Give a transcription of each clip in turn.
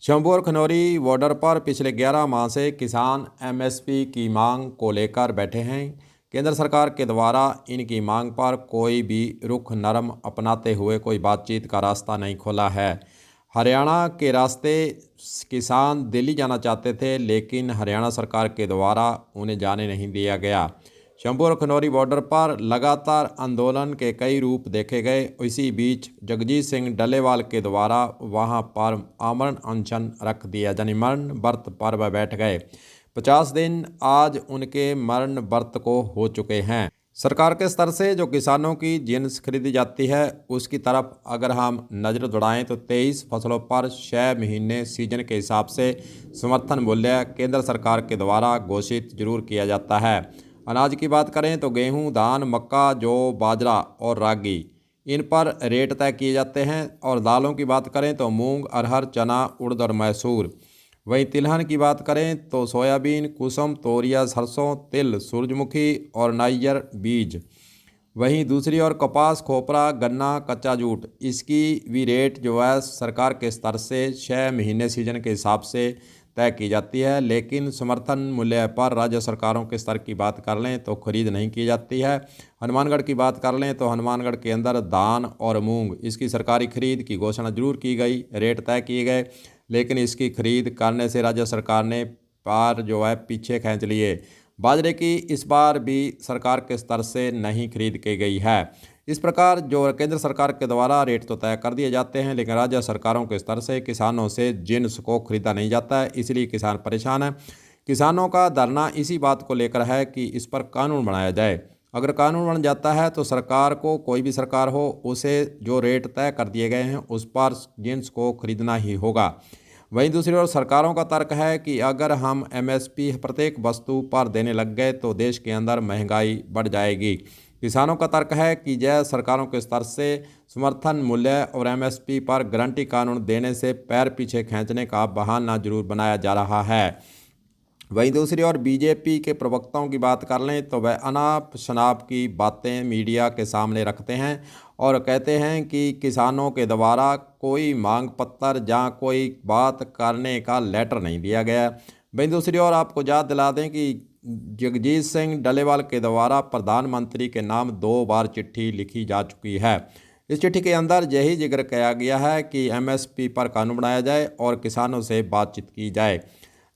शंभू और खनौरी बॉर्डर पर पिछले 11 माह से किसान एमएसपी की मांग को लेकर बैठे हैं। केंद्र सरकार के द्वारा इनकी मांग पर कोई भी रुख नरम अपनाते हुए कोई बातचीत का रास्ता नहीं खोला है। हरियाणा के रास्ते किसान दिल्ली जाना चाहते थे, लेकिन हरियाणा सरकार के द्वारा उन्हें जाने नहीं दिया गया। शंभू और खनौरी बॉर्डर पर लगातार आंदोलन के कई रूप देखे गए। इसी बीच जगजीत सिंह डल्लेवाल के द्वारा वहां पर आमरण अनशन रख दिया, यानी मरण व्रत पर वह बैठ गए। 50 दिन आज उनके मरण व्रत को हो चुके हैं। सरकार के स्तर से जो किसानों की जिन्स खरीदी जाती है उसकी तरफ अगर हम नज़र दौड़ाएं तो 23 फसलों पर 6 महीने सीजन के हिसाब से समर्थन मूल्य केंद्र सरकार के द्वारा घोषित जरूर किया जाता है। अनाज की बात करें तो गेहूं, धान, मक्का, जौ, बाजरा और रागी, इन पर रेट तय किए जाते हैं। और दालों की बात करें तो मूंग, अरहर, चना, उड़द और मैसूर। वहीं तिलहन की बात करें तो सोयाबीन, कुसुम, तोरिया, सरसों, तिल, सूरजमुखी और नाइजर बीज। वहीं दूसरी ओर कपास, खोपरा, गन्ना, कच्चा जूट, इसकी भी रेट जो है सरकार के स्तर से 6 महीने सीजन के हिसाब से तय की जाती है। लेकिन समर्थन मूल्य पर राज्य सरकारों के स्तर की बात कर लें तो खरीद नहीं की जाती है। हनुमानगढ़ की बात कर लें तो हनुमानगढ़ के अंदर धान और मूंग, इसकी सरकारी खरीद की घोषणा जरूर की गई, रेट तय किए गए, लेकिन इसकी खरीद करने से राज्य सरकार ने पार जो है पीछे खींच लिए। बाजरे की इस बार भी सरकार के स्तर से नहीं खरीद की गई है। इस प्रकार जो केंद्र सरकार के द्वारा रेट तो तय कर दिए जाते हैं, लेकिन राज्य सरकारों के स्तर से किसानों से जिन्स को खरीदा नहीं जाता है, इसलिए किसान परेशान है। किसानों का धरना इसी बात को लेकर है कि इस पर कानून बनाया जाए। अगर कानून बन जाता है तो सरकार को, कोई भी सरकार हो, उसे जो रेट तय कर दिए गए हैं उस पर जिन्स को खरीदना ही होगा। वहीं दूसरी ओर सरकारों का तर्क है कि अगर हम एमएसपी प्रत्येक वस्तु पर देने लग गए तो देश के अंदर महंगाई बढ़ जाएगी। किसानों का तर्क है कि यह सरकारों के स्तर से समर्थन मूल्य और एमएसपी पर गारंटी कानून देने से पैर पीछे खींचने का बहाना जरूर बनाया जा रहा है। वहीं दूसरी ओर बीजेपी के प्रवक्ताओं की बात कर लें तो वह अनाप शनाप की बातें मीडिया के सामने रखते हैं और कहते हैं कि किसानों के द्वारा कोई मांग पत्र या कोई बात करने का लेटर नहीं दिया गया। वहीं दूसरी ओर आपको याद दिला दें कि जगजीत सिंह डल्लेवाल के द्वारा प्रधानमंत्री के नाम 2 बार चिट्ठी लिखी जा चुकी है। इस चिट्ठी के अंदर यही जिक्र किया गया है कि एमएसपी पर कानून बनाया जाए और किसानों से बातचीत की जाए।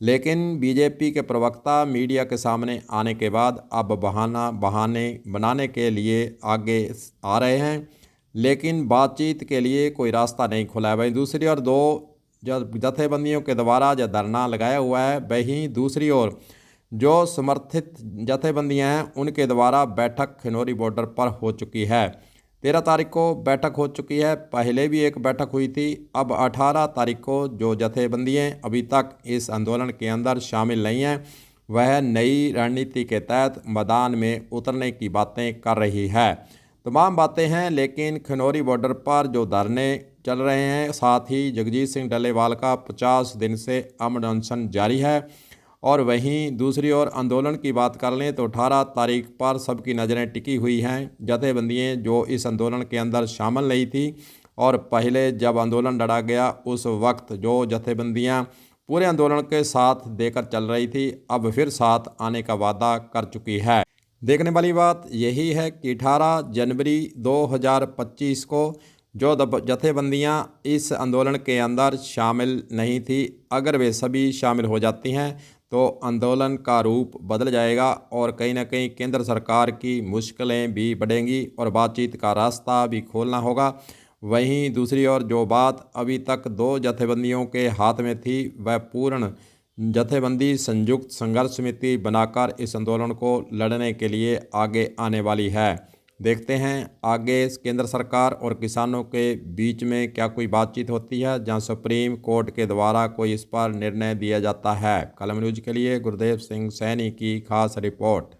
लेकिन बीजेपी के प्रवक्ता मीडिया के सामने आने के बाद अब बहाने बनाने के लिए आगे आ रहे हैं, लेकिन बातचीत के लिए कोई रास्ता नहीं खुला है। वहीं दूसरी ओर दो जथेबंदियों के द्वारा जो धरना लगाया हुआ है, वहीं दूसरी ओर जो समर्थित जथेबंदियां हैं उनके द्वारा बैठक खनौरी बॉर्डर पर हो चुकी है। 13 तारीख को बैठक हो चुकी है, पहले भी एक बैठक हुई थी। अब 18 तारीख को जो जथेबंदियां अभी तक इस आंदोलन के अंदर शामिल नहीं हैं, वह नई रणनीति के तहत मैदान में उतरने की बातें कर रही है। तमाम बातें हैं, लेकिन खनौरी बॉर्डर पर जो धरने चल रहे हैं, साथ ही जगजीत सिंह डल्लेवाल का 50 दिन से अमन अनशन जारी है। और वहीं दूसरी ओर आंदोलन की बात कर लें तो 18 तारीख पर सबकी नज़रें टिकी हुई हैं। जथेबंदियाँ जो इस आंदोलन के अंदर शामिल नहीं थी और पहले जब आंदोलन लड़ा गया उस वक्त जो जथेबंदियाँ पूरे आंदोलन के साथ देकर चल रही थी, अब फिर साथ आने का वादा कर चुकी है। देखने वाली बात यही है कि 18 जनवरी 2025 को जो जथेबंदियाँ इस आंदोलन के अंदर शामिल नहीं थी, अगर वे सभी शामिल हो जाती हैं तो आंदोलन का रूप बदल जाएगा और कहीं ना कहीं केंद्र सरकार की मुश्किलें भी बढ़ेंगी और बातचीत का रास्ता भी खोलना होगा। वहीं दूसरी ओर जो बात अभी तक 2 जथेबंदियों के हाथ में थी, वह पूर्ण जथेबंदी संयुक्त संघर्ष समिति बनाकर इस आंदोलन को लड़ने के लिए आगे आने वाली है। देखते हैं आगे केंद्र सरकार और किसानों के बीच में क्या कोई बातचीत होती है जहां सुप्रीम कोर्ट के द्वारा कोई इस पर निर्णय दिया जाता है। कलम न्यूज़ के लिए गुरदेव सिंह सैनी की खास रिपोर्ट।